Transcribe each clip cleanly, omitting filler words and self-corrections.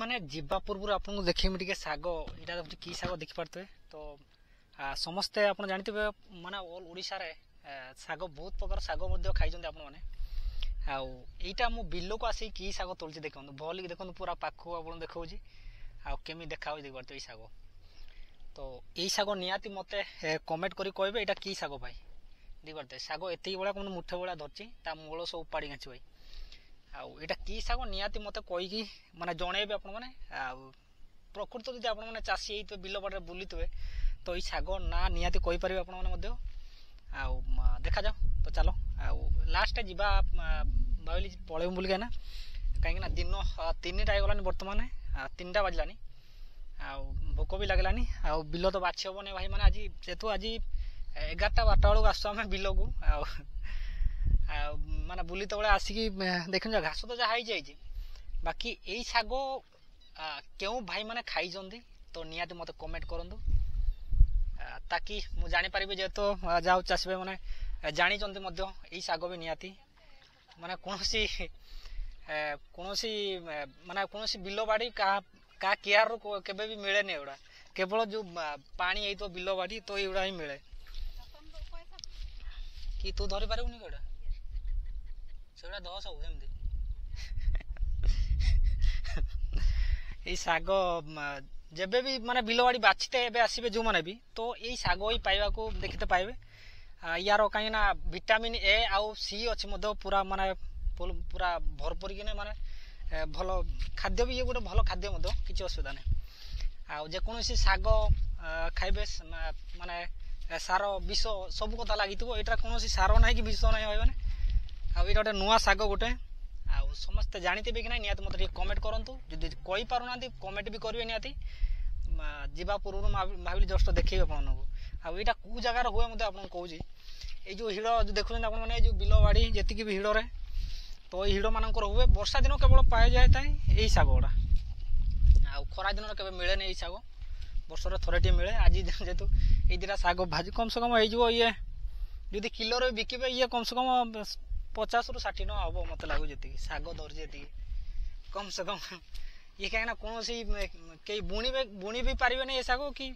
माने जीवा पूर्व आपको देखिए टे शाग यहाँ कि शाग देखिपे तो समस्ते आप जानते माने ऑल ओडिशा रे शाग बहुत प्रकार शाग खाई आपने आईटा मो बिल को आसिक कि शाग तोलची देखो भल देखो पूरा पाख आप देखा आमी देखा देखिए शाग तो यही शाग निहाती मत कमेंट करी कहबे यहाँ कि शाग भाई देखिए शाग एत भाया मुठे भाया धरची मूल सब उपाड़ी गाची भाई आईटा कि शाग निहाती मत कहीकि माने जनइबे आप प्रकृत जो आप चाषी होते बिल बाटे बुली थे तो ये शाग ना निहाती कहीपर आप देखा जाओ तो चलो लास्ट जीवा भाविली पलैबू बोलिक ना कहीं दिन 3टा होगलानी बर्तमान 3टा बाजलानी भोक भी लगलानी बिल तो बाछी हेनी भाई मैंने आज जेहेतु आज 11टा 12टा बेलू आस बिल को माने बुली तो आसिक देख घास तो जहाँ जाइए बाकी यही शाग क्यों भाई मैंने खाई तो निहाती मत कमेंट करूँ ताकि मुझे जानीपारि जेहेतु जहाँ चाषी भाई मैंने जानते यही शाग भी निहाती माने कौनसी माने कौनसी बिल बाड़ी का केयर रू केबे भी मिले नहीं एगुड़ा केवल जो पानी है तो बिल बाड़ी तो युवा ही मिले कि तू धरी पारूनी कौटा से दह सब सेमती ये शाग जेबे भी माने बिल बाड़ी बाछीते आसबे जो मैंने भी तो यही शाग ही पाइबा को देखते पाइबे यार कहीं विटामिन ए आउ सी अच्छी पूरा माने पूरा भरपूर कि माने भल खाद्य भी ये गोटे भल खाद्य किसी असुविधा नहीं आउ जेकोसी शाग खाइबे माने सार विष सब कथा लगी यहाँ कौन सार ना कि विष ना भाई आईटा गोटे नुआ शाग गोटे समस्ते जानते कि ना निहाती मत कमेंट करूँ जो कही पार ना कमेंट भी करेंगे निहाती जीवा पूर्व भाविली जस्ट देखिए आपको आईटा कौ जगार हुए मत आपको कौच ये जो हिड़ जो देखुं आपने जो बिल बाड़ी जी भी हिड़े तो हिड़ मानक हुए वर्षा दिन केवल पाए जाए यही शाग गुड़ा खरा दिन के मिले नहीं शाग वर्ष थे मिले आज जेहेतु ये दुटा शाग भाजी कम से कम हो ये जदि किलो बिके ये कम से कम 50 ରୁ 60 टका हम मत लगुच जी शाग धरती जी कम से कम ये कहीं कौन कई बुणी भी पारे नहीं ये शाग कि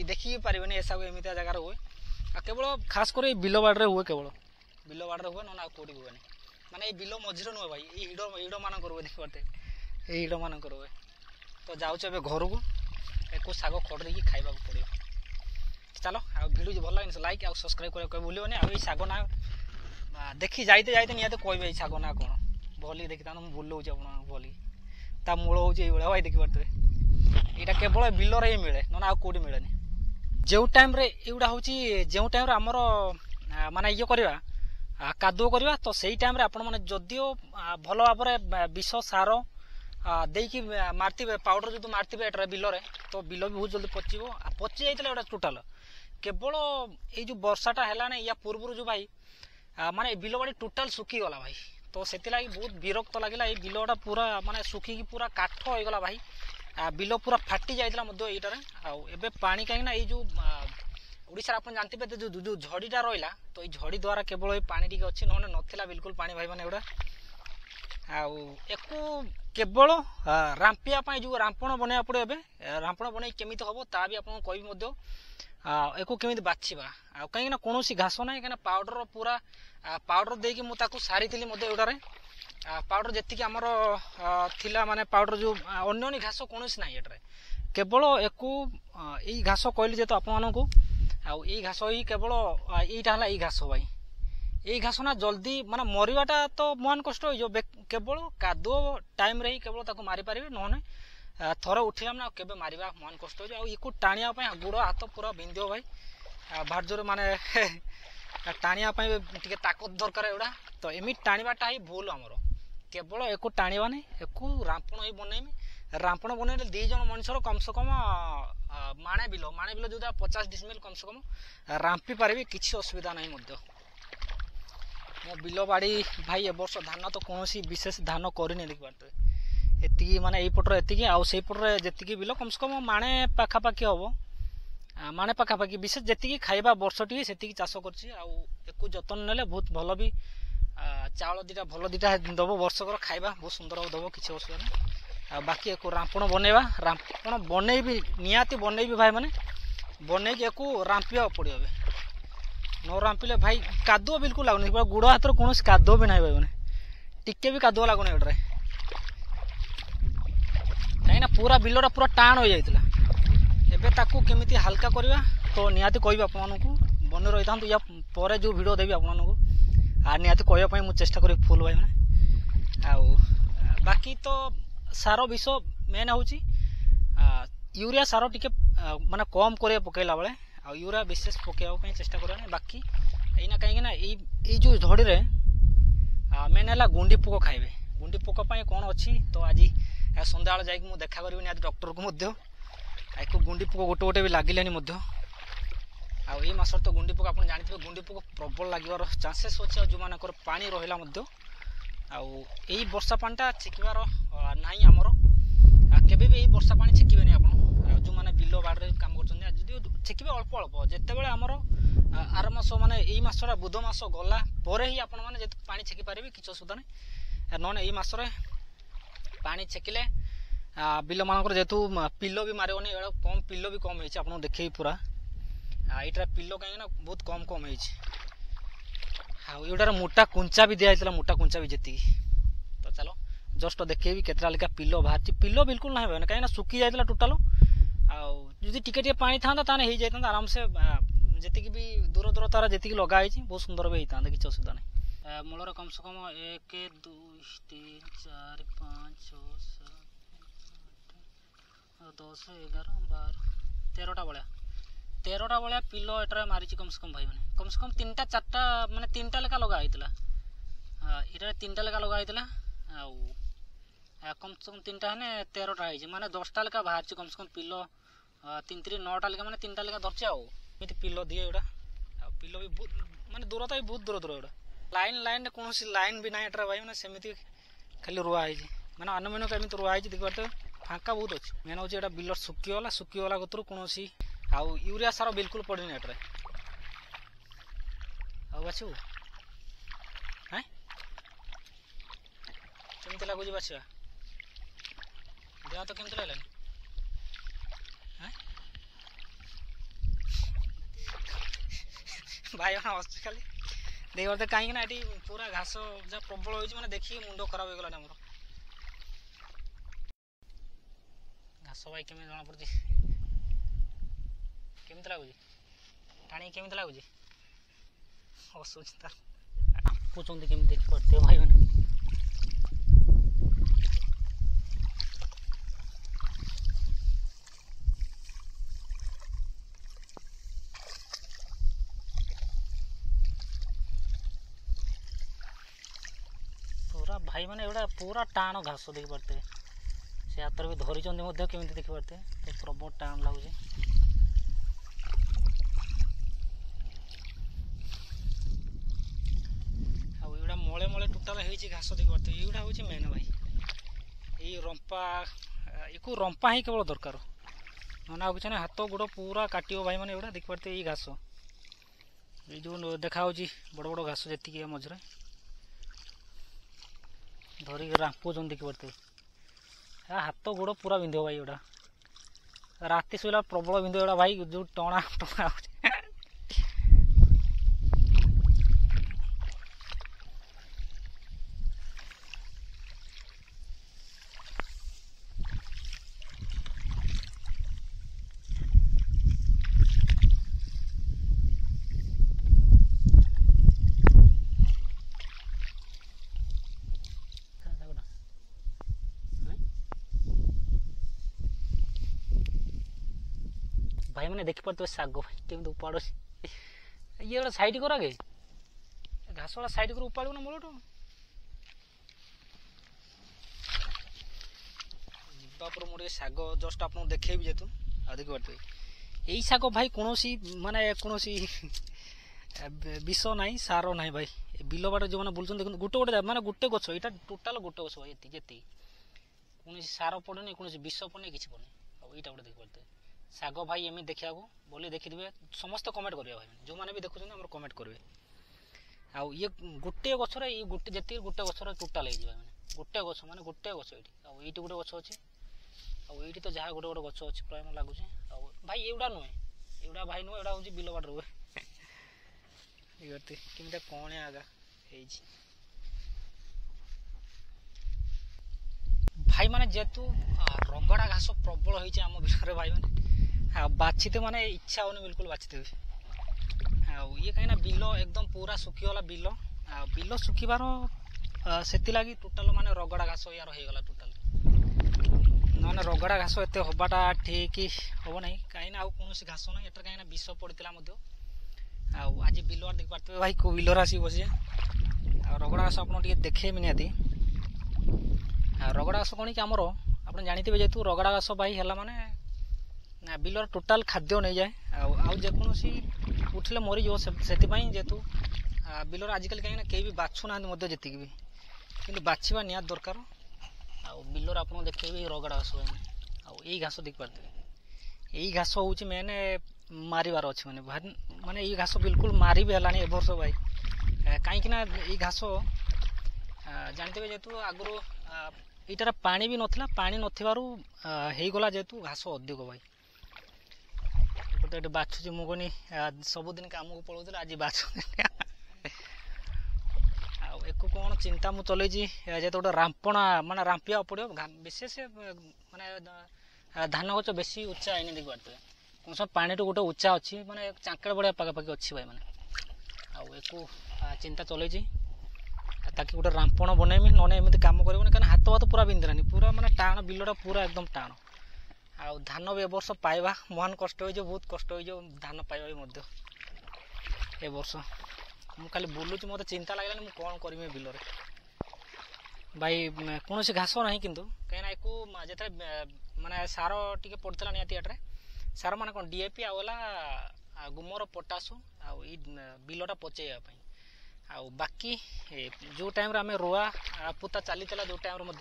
देखी पारे ये शाग एमती जगार हुए केवल खास कर बिल बाड़े हुए केवल बिल बाड़े हुए ना कौटी हुए माने ये बिल मझीरे नुहे भाई ये हिड़ मान हुए देखी पारे ये हिड़ मान हुए तो जाऊे घर को एक शाग खड़ी खावा पड़ो चलो भिडियो भल लगे लाइक आ सब्सक्राइब कर भूलने आई शाग ना देखी जाते जाते निहत कहे शाग ना कौन भल देखी मुझे बुलाऊँ आप भल ता मूल हूँ ये भाई देखिपे यहाँ केवल बिल ही मिले ना कौटी मिले जो टाइम एगुड़ा हूँ जो टाइम आमर माने ये करवा कादुओ करवा तो सही टाइम आपण मैंने जदियो भल भाव विष सार देकी मारते पाउडर जो मारते बिल तो बिल भी बहुत जल्दी पची जाता टोटाल केवल ये जो वर्षाटा है या पूर्व जो भाई माने बिल बाड़ी टोटाल सुखी गला भाई तो से बहुत विरक्त लगे ये बिलटा पूरा माने सुखी पूरा काठ होगला भाई बिल पूरा फाटी जाइला ये पानी कहीं ये जो ओडिशा आप जानते जो झड़ीटा रहा तो ये झड़ी द्वारा केवल ये पानी टी अच्छी ना नाला बिल्कुल पानी भाई मैंने एगुड़ा आपको केवल रांपिया जो रांपण बनवा पड़े रांपण बन केमी हम ता भी आपको कह एक केमी बाछा कहीं कौन घास ना कहीं पाउडर पूरा पाउडर देकी मुझे सारी एगुड़े पाउडर जी आमर थिला माने पाउडर जो अन्य घास कौन ना ये केवल एक यही घास कहली जेहेतु आपको यही घास ही केवल यहीटा है घास भाई यही घास ना जल्दी माने मरवाटा तो महान कष्ट हो केवल कादुओ टाइम रे ही केवल मारी पारे ना थर उठेगा ना केबे मारिबा महान कष्ट हो या टाणिया गोड़ हाथ पूरा बिंद भाई भार जोर माने टाणिया टे ताकत दरकार एगुड़ा तो एमती टाणवाटा ही भूल आमर केवल एक टाणवा नहीं एक रांपण ही बनईमी रांपण बनइले 2 जन मनुष्यर कम से कम माणे बिल जो 50 डिसमिल कम से कम रांपी पारे किसी असुविधा नहीं मो बिल बाड़ी भाई ए वर्ष धान तो कौन विशेष धान करनी देखी पारे एति माने यपटर एति आउ से पटर जी बिल कम से कम माणे पाखापाखि हम माणे पाखापाखि विशेष जी खाइबा वर्ष टी से चाष कर जतन नेले बहुत भल भी चाउल 2टा भल 2टा दब वर्षकर खाइबा बहुत सुंदर दब किसी असुविधा नहीं बाकी एक रांपण बनैबा रांपण बनैबी निहाती बनैबी भाई मैंने बनैकी एक रांपिया पड़ो न रांपिले भाई कादुआ बिल्कुल लगुनि गुड़ हाथ कौन कादुआ भी ना भाई मैंने टिके भी कादुआ लगुनि एटे कहीं पूरा बिलटा पूरा टाण हो जाता एबे ताकू केमिति हल्का करवा तो निहाती कहबी आपको बनी रही था या पर जो वीडियो देवी आपको आ निहाती कहवाई मुझे चेष्टा करी फुल भाई मैंने बाकी तो सार विष मेन हूँ यूरिया सार टी माने कम कर पकईला बेले आ यूरिया विशेष पकड़ा चेष्टा करवा बाकी एना कहीं ये जो झड़ी मेन है गुंडी पोक खाइबे गुंडी पोक कौन अच्छी तो आज सन्ध्या जाकि देखा करी निहाती डॉक्टर को गुंडी पोक गोटे गोटे भी लगिले आई मासर तो गुंडी पोक आप जानते गुंडी पोक प्रबल लगे चांसेस अच्छे जो मान पानी रहा आई वर्षा पानीटा छेकबार ना आमर केबे भी वर्षा पानी छेकबे आप जो मैंने बिल बाड़े काम कर छेकबे अल्प अल्प जिते बड़े आमर आर मास माने यही मासटा बुध मास गला पर ही आपण मैंने पानी छेकी पारे कि असुविधा ना नन यही मासरे पानी छेकिले बिल मानक जेहेतु पिलो भी मारनी कम पिलो भी कम होती आपको देखे पूरा यहाँ पिलो कहीं बहुत कम कम होटार मोटा कुंचा भी दिखाई मोटा कुंचा भी जीति तो चलो जस्ट देखेबी केतटा लेखा पिलो बाहर पिलो बिल्कुल ना कहीं सुखी जाता टोटाल आदि टे पानी था हो जाता आराम से जी भी दूर दूर तार जी लगाई बहुत सुंदर भी होता किसी असुविधा ना मूलर कम से कम 1 2 3 4 5 6 7 10 11 12 13टा भाया 13टा भाया पिलो एटार मारी कम से कम भाई मैंने कम से कम 3टा 4टा माने 3टा लेखा लगा होता यहाँ 3टा लेखा लगा होता कम से कम 3टा है 13टा है माने 10टा लेखा बाहर कम से कम पिलो 3 3 9टा लेखा माने 3टा लेखा धरचे आमती पिलो दिए एटा पिलो भी माने दूरता भी बहुत दूर दूर एटा लाइन लाइन कौन लाइन भी ना एटा भाई मैंने सेमती खाली रुआ है मैंने अनुमानिक एमती रुआ है देखिए फाँका बहुत अच्छे मेन हूँ यहाँ बिल सुखीगला कतरू कौन आउ यूरिया सार बिल्कुल पड़े एटे आसू हाँ केमती लगुच बाछा देह तो केमती लगे भाई हस खाली देख कहीं ये पूरा घास जहाँ प्रबल हो देखिए मुंड खराब हो गला मोर घास भाई केमी जना पड़ी केमती लगुच टाणी केमती लगुच असुविधा पूछते केमी देखी पारते भाई मैंने पूरा भाई मैंने एवढा पूरा टाण घास देखी पारते से हाथ भी धरी केमी देखी पारते तो प्रबल टाण लगुच मले मले टोटाल हो घास देखी पारते युवा हूँ मेन भाई ये रंपा या रंपा ही केवल दरकार ना आ किसी हाथ गोड़ पूरा काटो भाई मैंने एवढा देखी पारते ये घास ये जो देखा बड़ बड़ घास जी मझे धरिक रांपुन देखी पारते हाथ गोड़ पूरा बिंधो भाई एवढा राति शोला प्रबल बिंधो एवढा भाई जो टणा टणा भाई मैंने देखी पारे साग भाई केमी उपाड़ ये गोटे सैड कर आगे घास वाला सैड कर उपाड़ ना मूलटू जापर मुझे साग जस्ट आप देखेबी जेतु आ देखी पारे यही साग भाई कौन माने कौन विष ना सार ना भाई बिल बाटे जो मैंने बुलूँ देख गोटे गोटे माने गोटे गछ यहाँ टोटाल गोटे गछ भाई ये कौन सार पड़े कौन विष पड़े कि पड़े यहाँ गोटे देखी पारे साग भाई एमती देखा बोली देखिए समस्त कमेंट करेंगे भाई जो मैंने भी देखुं कमेंट करेंगे आउ ये गोटे गचर ये गोटे जी गोटे गचर टोटाल हो मैंने गोटे गछ माने गोटे गछ ये ये गोटे गछ अच्छे आईटी तो जहाँ गोटे गोटे गछ अच्छे प्राय मैं लगुच भाई एवटा नुहे एवटा भाई नुहे एवटा हूँ बिल बाट रुए केमती कौन आगा भाई माने जेहेतु रगड़ा घास प्रबल होती आम बिल भाई मैंने बाछीते माने इच्छा होनी बिल्कुल बाछीते ये कहीं बिल एकदम पूरा सुखीगला बिल बिल सुखिबार से लगी टोटाल माने रगड़ा घास यार होगला टोटाल ना रगड़ा घास एत हवाटा ठीक हम ना कहीं आउ कौन घास ना ये कहीं विष पड़ता आज बिल देख पारे भाई को बिलर आस बसी रगड़ा घास आप देखेबी निहाती रगड़ा घास कौन कि आमर आप जानते जेहतु रगड़ा घास भाई है माने बिलर टोटाल खाद्य नहीं जाए आकोसी उठले मरीज से जेहेतु बिलर आजिकल कहीं कहीं भी बाछु ना जी भी कि बाछवा निहात दरकार बिलर आप देखिए रगड़ा घास यही घास देख पारे यही घास हूँ मेन मारिबार अच्छे मैंने माने ये घास बिल्कुल मारी भी है वर्ष भाई कहीं घास जानते जेहेतु आगु यार पानी भी नाला पानी नगला जेहेतु घास अधिक भाई गोटे बाछुची मुझे सबुदिन कम को पलाऊला आज बाछु एक कौन चिंता मुझे चल जे गोटे रांपणा माने रांपिया पड़ो विशेष माने धान गच बेसी उच्चा है देख पारे कौन सब पानी तो गोटे उच्चा अच्छी माने चांकड़ बड़िया पाखापाखि अच्छी भाई मैंने एक चिंता चल ताकि गोटे रांपण बनैमी नमती कम कर हाथ भात पूरा बिंधलानी पूरा माने टाण बिलटा पूरा एकदम टाण आ धान भी वर्ष पाइबा महान कष्ट हो बहुत कष्ट हो धान पाइबा भी वर्ष मुझे खाली बुलूँ मत चिंता लगे मुझे कौन करी बिल भाई कौन घास ना कि कहीं जो माने सार टी पड़ता निहती एट्रे सार मान कौन डीएपी आला गुमर पोटास बिलटा पचेवाई बाकी जो टाइम आम रुआ पोता चली जो टाइम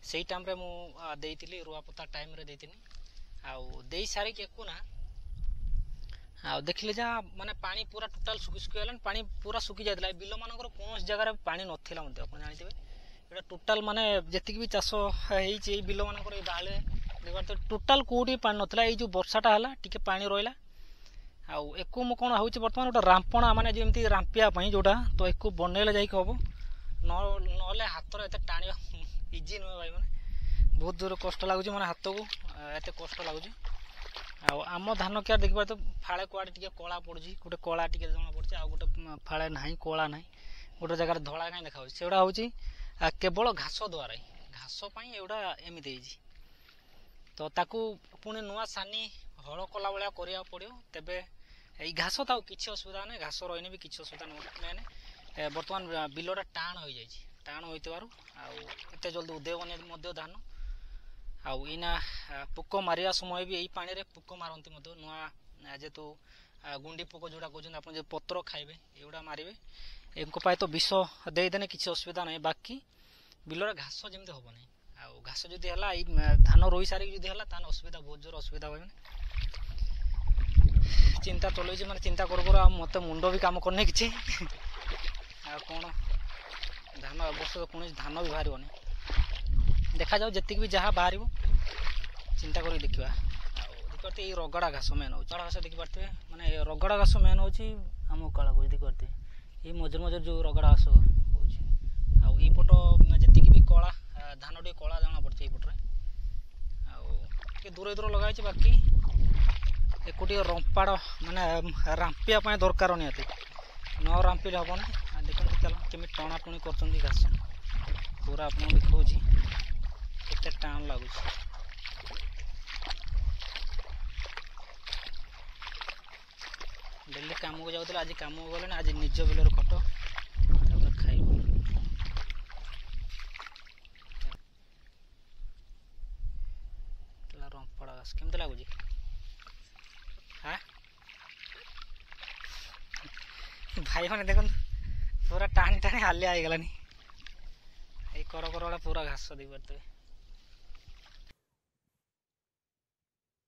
से टाइम मुझे रुआ पोता टाइम दे सारिक ना देखिले जहाँ माने पानी पूरा टोटाल सुखी पानी पूरा सुखी जाता बिल मान कौन जगार पानी नाला आप जानते ये टोटाल माने जी भी चाष हो बिल मान बाले देखते टोटाल कौटी पानी नाला ये जो वर्षाटा है टी पानी रहा एक कौन हो बर्तमान गोटे रांपणा माने जमी रांपियापाई जोटा तो एक बनैले जा हम ना हाथ एत टाणी इजी नुहे भाई मैंने बहुत दूर कष्ट लगुच मैंने हाथ को एत कष्ट लगुच आम धान क्या देखिए तो फाड़े कुआड़े टी कला पड़ी गोटे कला टी जना पड़ी आ गोटे फाड़े ना कला ना गोटे जगह धला कहीं देखा से हूँ केवल घास द्वारा घासपाई एगुड़ा एमती तो ताकू पुणी नुआ सानी हल कला भाया करा पड़ो तेबे ये घास तो किसी असुविधा ना घास रही भी किसी असुविधा ना मैंने बर्तमान बिलटा टाण हो जाए टाण होते जल्दी उदय धान आईना पोक मारिया समय भी यही पानी पोक मारती नुआ जेहेतु गुंडी पोक जोड़ा कहते आप पत्र खाइबे एगुड़ा मारे इनपाई तो विष देदेने किसी असुविधा ना बाकी बिलर घास जमी हम ना घास जदि है धान रोई सारिक जदि है असुविधा बहुत जोर असुविधा भाई चिंता चलुचे मैंने चिंता कर मत मुंड भी कम करने कि कौन धान वर्ष कौन धान भी बाहर देखा जाओ जी भी जहाँ बाहर चिंता कर देखा देखते ये रगड़ा घास मेन हो घास देखिपे माने रगड़ा घास मेन हो आम कला को देखते ये मझे मझे जो रगड़ा घास होपट जी भी कला धान टे कला जना पड़े यपटे दूर दूर लगाई बाकी एक रंपाड़ माने रांपिया दरकार निहती न रांपिले हम ना देखते चल केमी टणा टुणी कर घास पूरा आप देखा केते टाण लगुच डेली कम को जाऊला आज कम गले आज निज बिलर खट खाई रंपड़ा घास केमती लगुच हाँ भाई मैंने देखो पूरा टाणी टाणी हालिया हो गलानी कर पूरा घास देख पारे